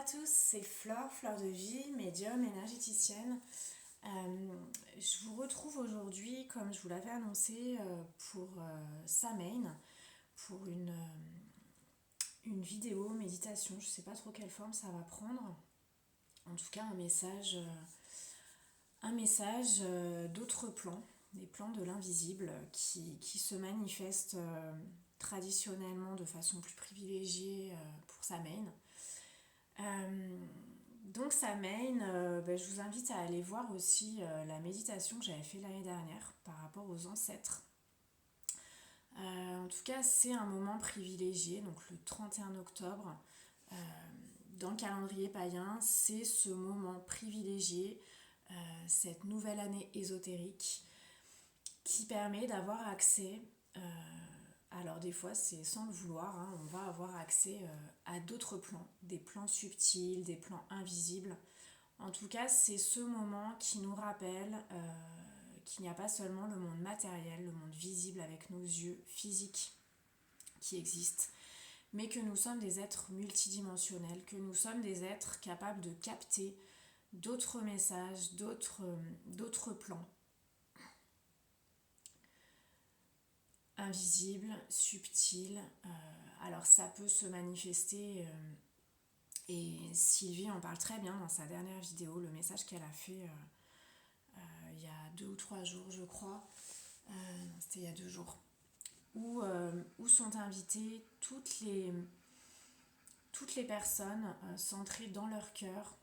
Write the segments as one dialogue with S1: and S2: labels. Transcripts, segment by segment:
S1: tous, c'est Fleur, Fleur de Vie, médium, énergéticienne. Je vous retrouve aujourd'hui, comme je vous l'avais annoncé, pour Samhain, pour une vidéo méditation. Je ne sais pas trop quelle forme ça va prendre. En tout cas, un message d'autres plans, des plans de l'invisible qui se manifestent traditionnellement de façon plus privilégiée pour Samhain. Donc Samhain, je vous invite à aller voir aussi la méditation que j'avais fait l'année dernière par rapport aux ancêtres. En tout cas, c'est un moment privilégié, donc le 31 octobre, dans le calendrier païen, c'est ce moment privilégié, cette nouvelle année ésotérique, qui permet d'avoir accès, alors des fois c'est sans le vouloir, hein, on va avoir accès à d'autres plans, des plans subtils, des plans invisibles. En tout cas, c'est ce moment qui nous rappelle qu'il n'y a pas seulement le monde matériel, le monde visible avec nos yeux physiques qui existent, mais que nous sommes des êtres multidimensionnels, que nous sommes des êtres capables de capter d'autres messages, d'autres plans, invisibles, subtils. Alors ça peut se manifester, et Sylvie en parle très bien dans sa dernière vidéo, le message qu'elle a fait il y a 2 ou 3 jours, je crois. Non, c'était il y a 2 jours. Où sont invitées toutes les personnes centrées dans leur cœur,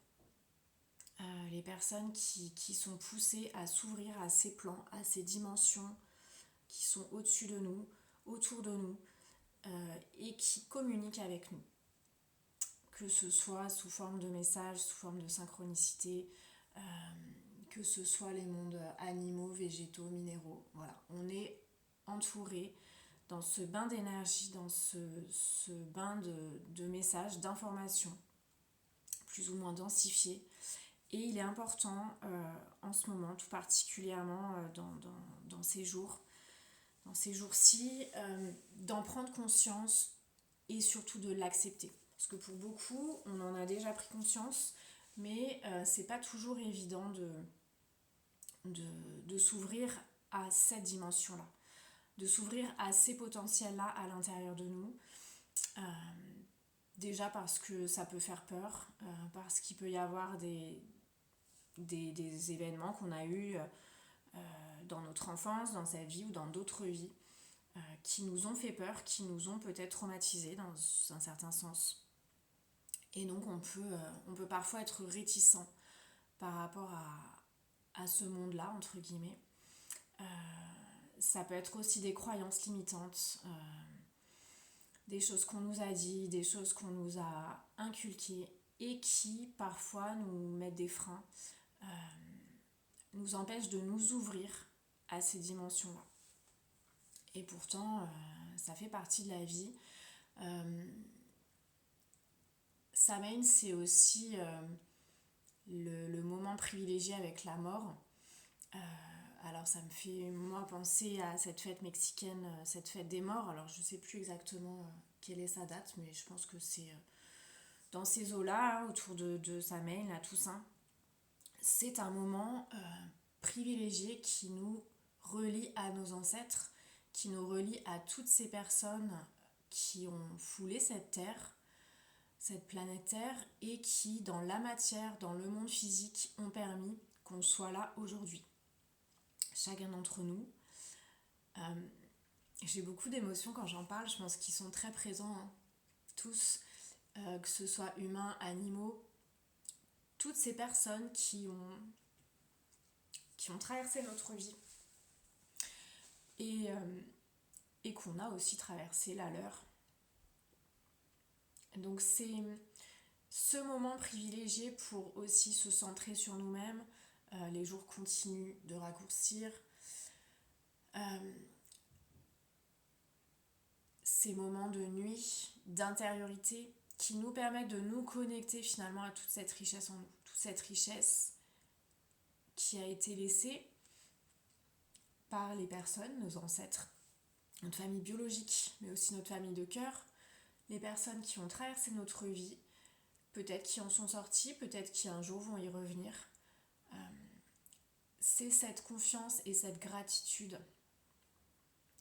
S1: les personnes qui sont poussées à s'ouvrir à ces plans, à ces dimensions qui sont au-dessus de nous, autour de nous, et qui communiquent avec nous. Que ce soit sous forme de messages, sous forme de synchronicité, que ce soit les mondes animaux, végétaux, minéraux. Voilà, on est entouré dans ce bain d'énergie, dans ce bain de messages, d'informations, plus ou moins densifiées. Et il est important en ce moment, tout particulièrement dans ces jours-ci, d'en prendre conscience et surtout de l'accepter. Parce que pour beaucoup, on en a déjà pris conscience, mais c'est pas toujours évident de s'ouvrir à cette dimension-là, de s'ouvrir à ces potentiels-là à l'intérieur de nous. Déjà parce que ça peut faire peur, parce qu'il peut y avoir des événements qu'on a eus dans notre enfance, dans sa vie ou dans d'autres vies, qui nous ont fait peur, qui nous ont peut-être traumatisés dans un certain sens. Et donc on peut parfois être réticent par rapport à ce monde-là, entre guillemets. Ça peut être aussi des croyances limitantes, des choses qu'on nous a dit, des choses qu'on nous a inculquées et qui parfois nous mettent des freins, nous empêchent de nous ouvrir à ces dimensions-là. Et pourtant, ça fait partie de la vie. Samhain, c'est aussi le moment privilégié avec la mort. Alors ça me fait moi penser à cette fête mexicaine, cette fête des morts. Alors je ne sais plus exactement quelle est sa date, mais je pense que c'est dans ces eaux-là, autour de Samhain, la Toussaint. C'est un moment privilégié qui nous relie à nos ancêtres, qui nous relie à toutes ces personnes qui ont foulé cette terre, cette planète Terre, et qui, dans la matière, dans le monde physique, ont permis qu'on soit là aujourd'hui. Chacun d'entre nous. J'ai beaucoup d'émotions quand j'en parle, je pense qu'ils sont très présents, hein, tous, que ce soit humains, animaux, toutes ces personnes qui ont traversé notre vie et qu'on a aussi traversé la leur. Donc c'est ce moment privilégié pour aussi se centrer sur nous-mêmes. Les jours continuent de raccourcir. Ces moments de nuit, d'intériorité, qui nous permettent de nous connecter finalement à toute cette richesse en nous, toute cette richesse qui a été laissée par les personnes, nos ancêtres, notre famille biologique, mais aussi notre famille de cœur, les personnes qui ont traversé notre vie, peut-être qui en sont sortis, peut-être qui un jour vont y revenir. C'est cette confiance et cette gratitude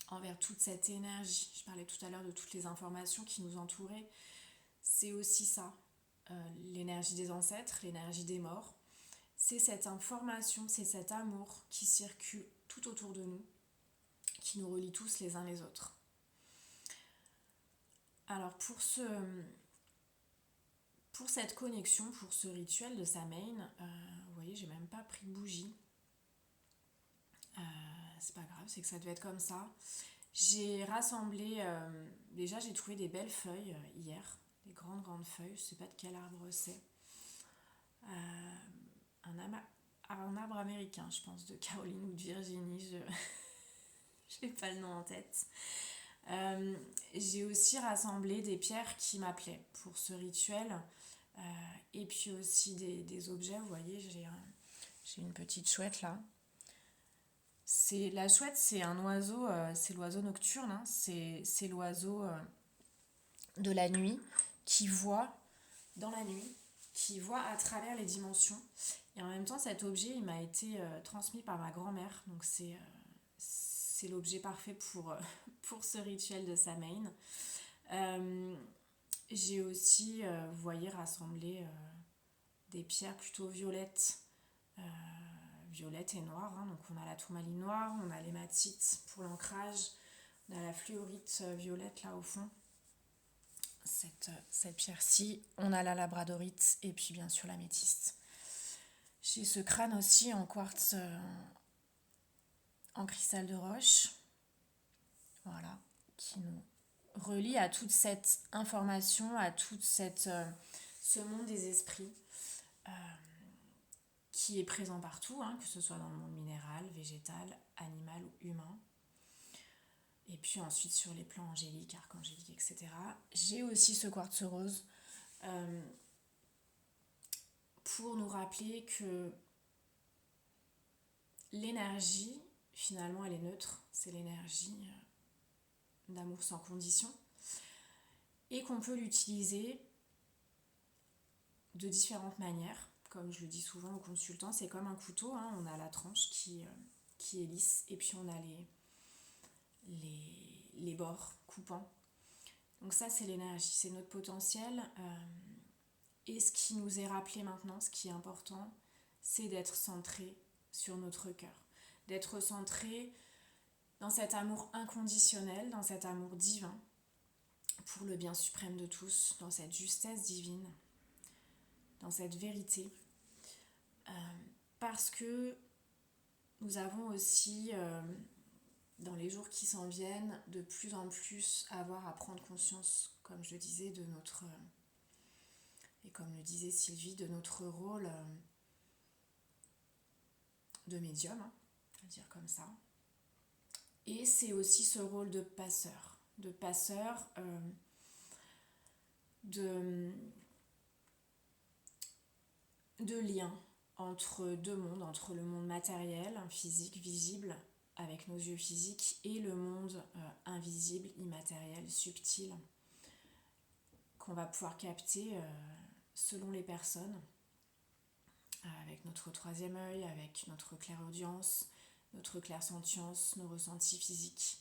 S1: envers toute cette énergie. Je parlais tout à l'heure de toutes les informations qui nous entouraient. C'est aussi ça, l'énergie des ancêtres, l'énergie des morts. C'est cette information, c'est cet amour qui circule tout autour de nous, qui nous relie tous les uns les autres. Alors pour cette connexion, pour ce rituel de Samhain, vous voyez, j'ai même pas pris de bougie. C'est pas grave, c'est que ça devait être comme ça. J'ai rassemblé, déjà j'ai trouvé des belles feuilles hier, des grandes feuilles, je sais pas de quel arbre c'est. Un arbre américain, je pense, de Caroline ou de Virginie, je n'ai pas le nom en tête. J'ai aussi rassemblé des pierres qui m'appelaient pour ce rituel, et puis aussi des objets. Vous voyez, j'ai une petite chouette là. La chouette, c'est un oiseau, c'est l'oiseau nocturne, hein. C'est l'oiseau de la nuit qui voit dans la nuit, qui voit à travers les dimensions. Et en même temps, cet objet, il m'a été transmis par ma grand-mère, donc c'est l'objet parfait pour ce rituel de Samhain. J'ai aussi, vous voyez, rassemblé des pierres plutôt violettes et noires, hein. Donc on a la tourmaline noire, on a l'hématite pour l'ancrage, on a la fluorite violette là au fond, cette pierre-ci, on a la labradorite et puis bien sûr l'améthyste. J'ai ce crâne aussi en quartz, en cristal de roche, voilà, qui nous relie à toute cette information, à toute ce monde des esprits qui est présent partout, hein, que ce soit dans le monde minéral, végétal, animal ou humain. Et puis ensuite sur les plans angéliques, archangéliques, etc. J'ai aussi ce quartz rose pour nous rappeler que l'énergie, finalement, elle est neutre. C'est l'énergie d'amour sans condition. Et qu'on peut l'utiliser de différentes manières. Comme je le dis souvent aux consultants, c'est comme un couteau, hein. On a la tranche qui est lisse et puis on a les bords coupants. Donc ça, c'est l'énergie, c'est notre potentiel. Et ce qui nous est rappelé maintenant, ce qui est important, c'est d'être centré sur notre cœur. D'être centré dans cet amour inconditionnel, dans cet amour divin, pour le bien suprême de tous, dans cette justesse divine, dans cette vérité. Parce que nous avons aussi, dans les jours qui s'en viennent, de plus en plus avoir à prendre conscience, comme je le disais, de notre, et comme le disait Sylvie, de notre rôle de médium, hein, on va dire comme ça. Et c'est aussi ce rôle de passeur, de lien entre deux mondes, entre le monde matériel, physique, visible, avec nos yeux physiques, et le monde invisible, immatériel, subtil, qu'on va pouvoir capter selon les personnes, avec notre troisième œil, avec notre clairaudience, notre clairsentience, nos ressentis physiques.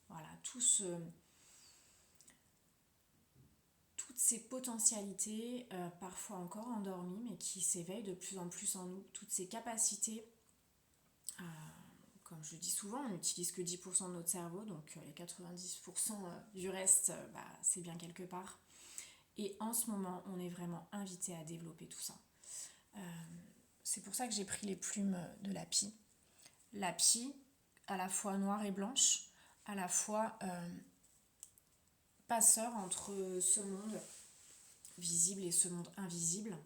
S1: Voilà, toutes ces potentialités, parfois encore endormies, mais qui s'éveillent de plus en plus en nous. Toutes ces capacités, comme je le dis souvent, on n'utilise que 10% de notre cerveau, donc les 90% du reste, c'est bien quelque part. Et en ce moment, on est vraiment invité à développer tout ça. C'est pour ça que j'ai pris les plumes de la pie. La pie, à la fois noire et blanche, à la fois passeur entre ce monde visible et ce monde invisible.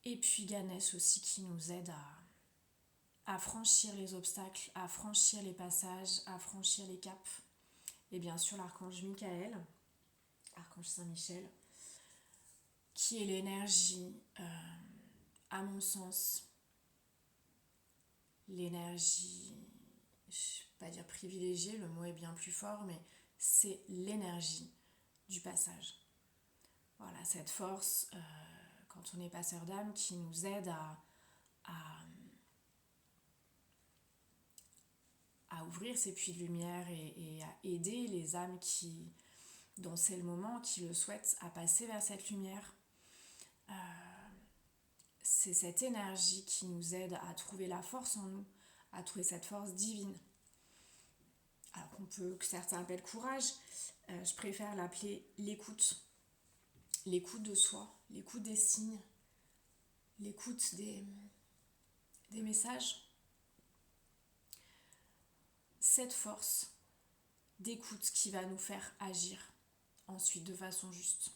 S1: Et puis Ganesh aussi qui nous aide à franchir les obstacles, à franchir les passages, à franchir les caps. Et bien sûr l'archange Michael, archange Saint-Michel, qui est l'énergie, à mon sens, l'énergie, je ne vais pas dire privilégiée, le mot est bien plus fort, mais c'est l'énergie du passage. Voilà, cette force, quand on est passeur d'âme, qui nous aide à ouvrir ces puits de lumière et à aider les âmes dont c'est le moment, qui le souhaitent, à passer vers cette lumière. C'est cette énergie qui nous aide à trouver la force en nous, à trouver cette force divine. Alors que certains appellent courage, je préfère l'appeler l'écoute. L'écoute de soi, l'écoute des signes, l'écoute des messages. Cette force d'écoute qui va nous faire agir ensuite de façon juste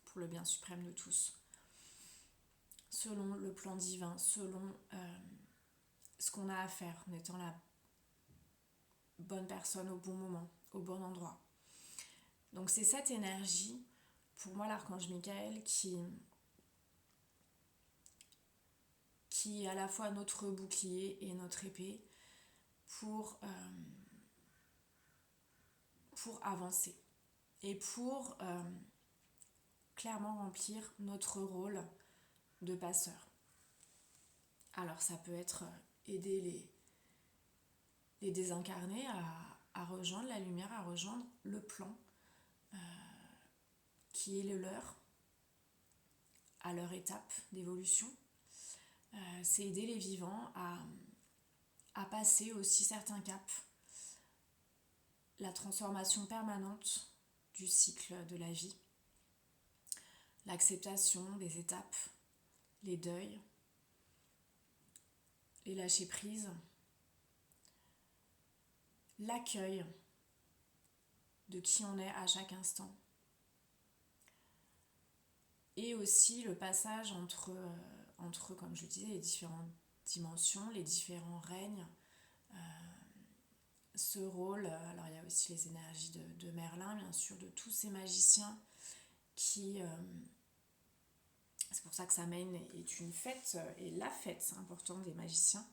S1: pour le bien suprême de tous, selon le plan divin, selon ce qu'on a à faire, en étant la bonne personne au bon moment, au bon endroit. Donc c'est cette énergie, pour moi l'archange Michael, qui est à la fois notre bouclier et notre épée pour avancer et pour clairement remplir notre rôle de passeur. Alors ça peut être aider les désincarnés à rejoindre la lumière, à rejoindre le plan qui est le leur, à leur étape d'évolution. C'est aider les vivants à passer aussi certains caps, la transformation permanente du cycle de la vie, l'acceptation des étapes, les deuils, les lâcher-prise, l'accueil de qui on est à chaque instant, et aussi le passage entre, comme je le disais, les différentes dimensions, les différents règnes, ce rôle. Alors il y a aussi les énergies de Merlin, bien sûr, de tous ces magiciens qui... c'est pour ça que Samhain est une fête, et la fête importante des magiciens.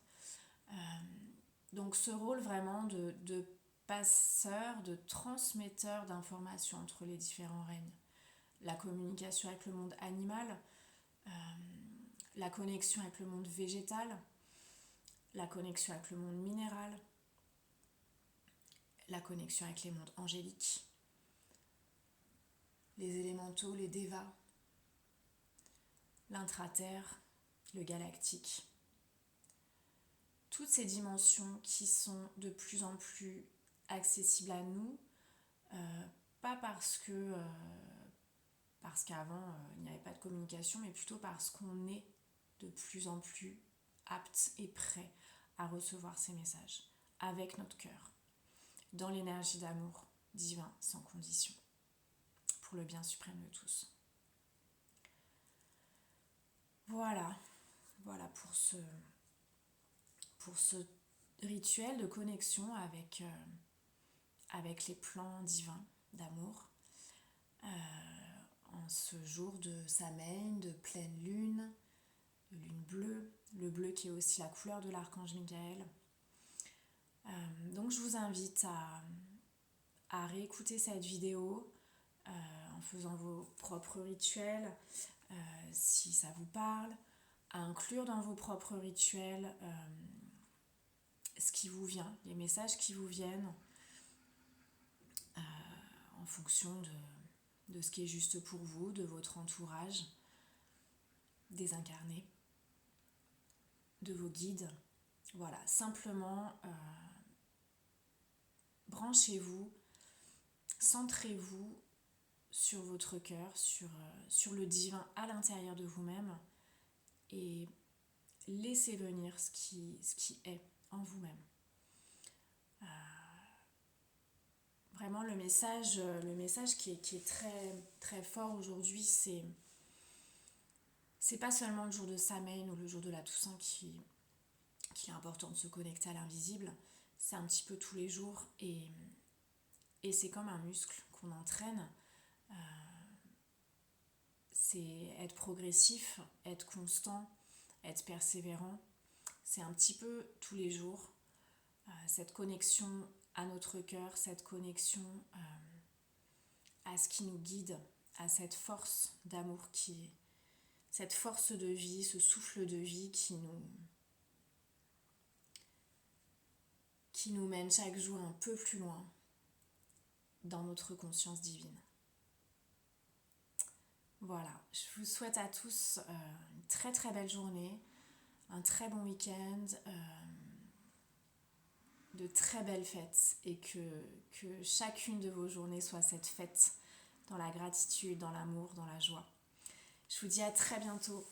S1: Donc ce rôle vraiment de passeur, de transmetteur d'informations entre les différents règnes. La communication avec le monde animal, la connexion avec le monde végétal, la connexion avec le monde minéral, la connexion avec les mondes angéliques, les élémentaux, les dévas, l'intraterre, le galactique. Toutes ces dimensions qui sont de plus en plus accessibles à nous, pas parce qu'avant il n'y avait pas de communication, mais plutôt parce qu'on est de plus en plus apte et prêt à recevoir ces messages avec notre cœur, dans l'énergie d'amour divin sans condition, pour le bien suprême de tous. Voilà pour ce rituel de connexion avec les plans divins d'amour, en ce jour de Samhain, de pleine lune, de lune bleue, le bleu qui est aussi la couleur de l'archange Michael. Donc je vous invite à réécouter cette vidéo en faisant vos propres rituels, si ça vous parle, à inclure dans vos propres rituels ce qui vous vient, les messages qui vous viennent, en fonction de ce qui est juste pour vous, de votre entourage, des incarnés, de vos guides. Voilà, simplement branchez-vous, centrez-vous sur votre cœur, sur le divin à l'intérieur de vous-même, et laissez venir ce qui est en vous-même. Vraiment le message qui est très, très fort aujourd'hui, c'est pas seulement le jour de Samhain ou le jour de la Toussaint qui est important de se connecter à l'invisible, c'est un petit peu tous les jours, et c'est comme un muscle qu'on entraîne. C'est être progressif, être constant, être persévérant. C'est un petit peu tous les jours, cette connexion à notre cœur, cette connexion à ce qui nous guide, à cette force d'amour cette force de vie, ce souffle de vie qui nous mène chaque jour un peu plus loin dans notre conscience divine. Voilà, je vous souhaite à tous une très très belle journée, un très bon week-end, de très belles fêtes et que chacune de vos journées soit cette fête dans la gratitude, dans l'amour, dans la joie. Je vous dis à très bientôt